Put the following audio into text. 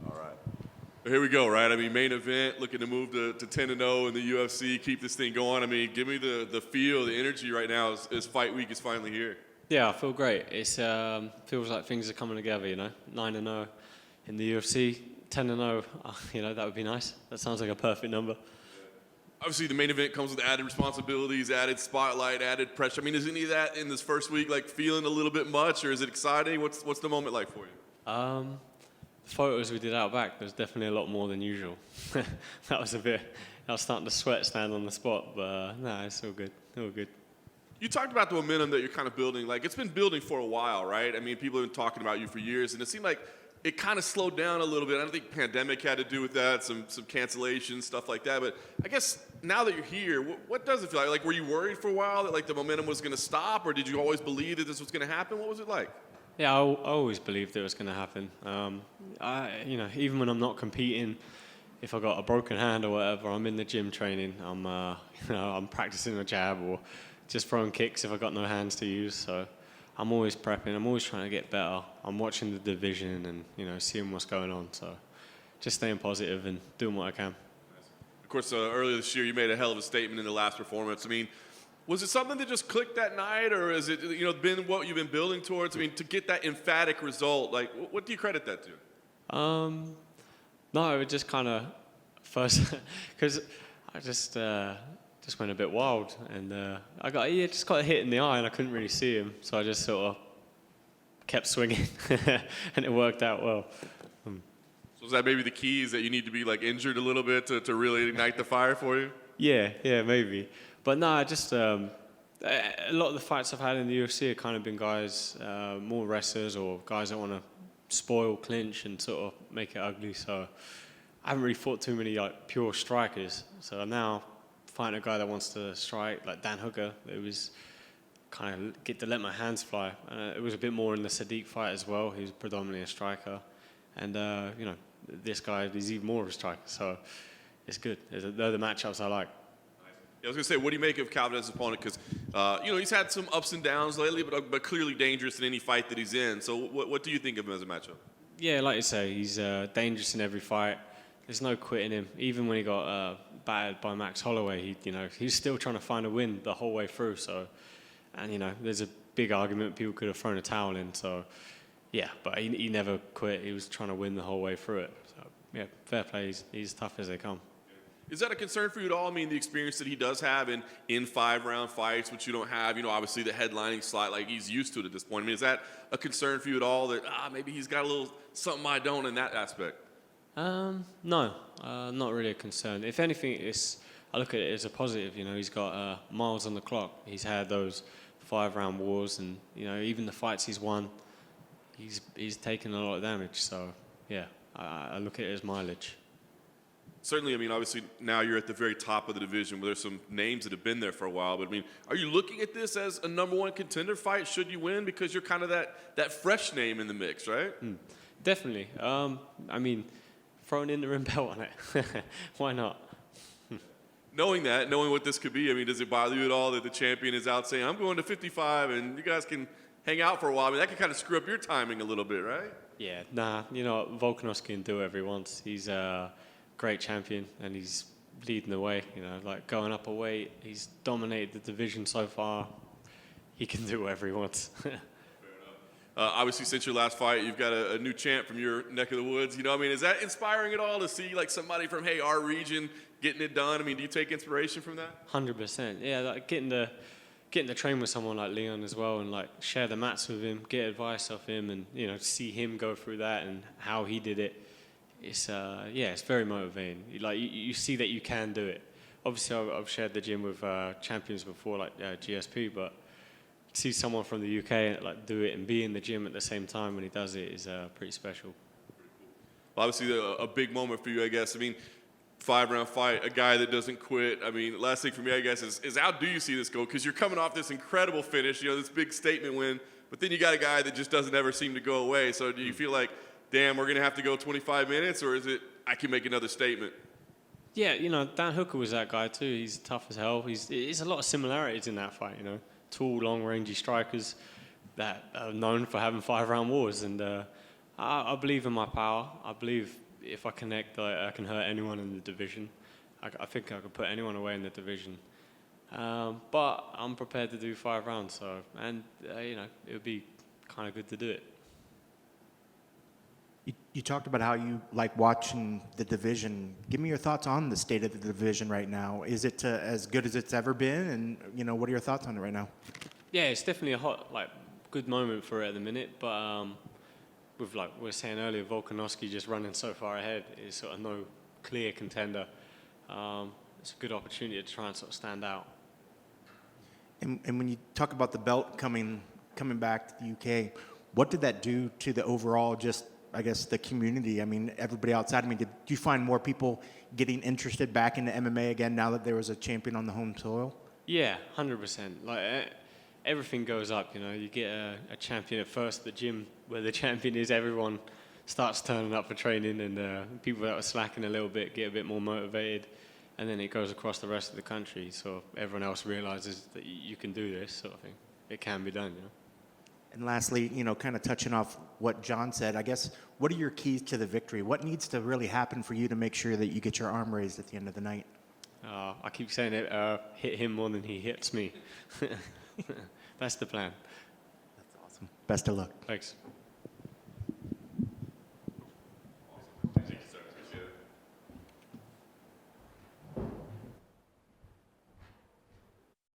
All right. Here we go, right? I mean, main event, looking to move to 10-0 in the UFC, keep this thing going. I mean, give me the feel, the energy right now as fight week is finally here. Yeah, I feel great. It's feels like things are coming together, 9-0 in the UFC, 10-0, that would be nice. That sounds like a perfect number. Obviously, the main event comes with added responsibilities, added spotlight, added pressure. I mean, is any of that in this first week like feeling a little bit much, or is it exciting? What's the moment like for you? The photos we did out back, there's definitely a lot more than usual. I was starting to sweat standing on the spot, but no, it's all good. All good. You talked about the momentum that you're kind of building. Like, it's been building for a while, right? I mean, people have been talking about you for years, and it seemed like it kind of slowed down a little bit. I don't think pandemic had to do with that, some cancellations, stuff like that. But I guess now that you're here, what does it feel like? Like, were you worried for a while that like the momentum was going to stop, or did you always believe that this was going to happen? What was it like? Yeah, I always believed it was going to happen. Even when I'm not competing, if I got a broken hand or whatever, I'm in the gym training. I'm practicing a jab or just throwing kicks if I got no hands to use. So I'm always prepping. I'm always trying to get better. I'm watching the division and seeing what's going on. So just staying positive and doing what I can. Of course, earlier this year, you made a hell of a statement in the last performance. I mean, was it something that just clicked that night, or is it been what you've been building towards? I mean, to get that emphatic result, like what do you credit that to? No, it was just kind of first because I just went a bit wild, and I just got a hit in the eye, and I couldn't really see him, so I just sort of kept swinging, and it worked out well. So is that maybe the key, is that you need to be like injured a little bit to really ignite the fire for you? Yeah, maybe. But no, just a lot of the fights I've had in the UFC have kind of been guys, more wrestlers or guys that want to spoil, clinch, and sort of make it ugly. So I haven't really fought too many like pure strikers. So now fighting a guy that wants to strike, like Dan Hooker, it was kind of get to let my hands fly. It was a bit more in the Sadiq fight as well. He was predominantly a striker, and this guy is even more of a striker. So it's good. They're the matchups I like. I was going to say, what do you make of Calvin's opponent? Because, he's had some ups and downs lately, but clearly dangerous in any fight that he's in. So what do you think of him as a matchup? Yeah, like you say, he's dangerous in every fight. There's no quitting him. Even when he got battered by Max Holloway, he's still trying to find a win the whole way through. So, and, there's a big argument people could have thrown a towel in. So, yeah, but he never quit. He was trying to win the whole way through it. So, yeah, fair play. He's tough as they come. Is that a concern for you at all? I mean, the experience that he does have in 5-round fights, which you don't have, obviously the headlining slot, like he's used to it at this point. I mean, is that a concern for you at all that, maybe he's got a little something I don't in that aspect? No, not really a concern. If anything, I look at it as a positive. He's got miles on the clock. He's had those 5-round wars, and, even the fights he's won, he's taken a lot of damage. So, yeah, I look at it as mileage. Certainly, I mean, obviously now you're at the very top of the division where there's some names that have been there for a while. But, I mean, are you looking at this as a number one contender fight should you win? Because you're kind of that fresh name in the mix, right? Definitely. I mean, throw an interim belt on it. Why not? Knowing what this could be, I mean, does it bother you at all that the champion is out saying, I'm going to 55 and you guys can hang out for a while? I mean, that can kind of screw up your timing a little bit, right? Yeah, nah. Volkanovski can do whatever he wants. He's great champion, and he's leading the way. Like going up a weight, he's dominated the division so far. He can do whatever he wants. Fair enough. Obviously, since your last fight, you've got a new champ from your neck of the woods. I mean, is that inspiring at all to see like somebody from our region getting it done? I mean, do you take inspiration from that? 100%. Yeah, like getting to train with someone like Leon as well, and like share the mats with him, get advice off him, and see him go through that and how he did it. It's it's very motivating. You see that you can do it. Obviously, I've shared the gym with champions before, like GSP, but to see someone from the UK like do it and be in the gym at the same time when he does it is pretty special. Well, obviously, a big moment for you, I guess. I mean, 5-round fight, a guy that doesn't quit. I mean, last thing for me, I guess, is how do you see this go? Because you're coming off this incredible finish, this big statement win, but then you got a guy that just doesn't ever seem to go away. So do you feel like, damn, we're going to have to go 25 minutes, or is it I can make another statement? Yeah, Dan Hooker was that guy too. He's tough as hell. There's a lot of similarities in that fight, Tall, long, rangy strikers. that are known for having 5-round wars, and I believe in my power. I believe if I connect, I can hurt anyone in the division. I think I could put anyone away in the division. But I'm prepared to do 5 rounds, so, and you know, it would be kind of good to do it. You talked about how you like watching the division. Give me your thoughts on the state of the division right now. Is it as good as it's ever been? And, you know, what are your thoughts on it right now? Yeah, it's definitely a hot, like, good moment for it at the minute. But with, like we were saying earlier, Volkanovski just running so far ahead is sort of no clear contender. It's a good opportunity to try and sort of stand out. And when you talk about the belt coming back to the UK, what did that do to the overall, just, I guess, the community? I mean, everybody outside. I mean, did you find more people getting interested back into MMA again now that there was a champion on the home soil? Yeah, 100%. Like, everything goes up, you know. You get a champion at first, the gym where the champion is, everyone starts turning up for training, and people that are slacking a little bit get a bit more motivated. And then it goes across the rest of the country, so everyone else realizes that you can do this sort of thing. It can be done, you know. And lastly, you know, kind of touching off what John said, I guess, what are your keys to the victory? What needs to really happen for you to make sure that you get your arm raised at the end of the night? I keep saying it, hit him more than he hits me. That's the plan. That's awesome. Best of luck. Thanks.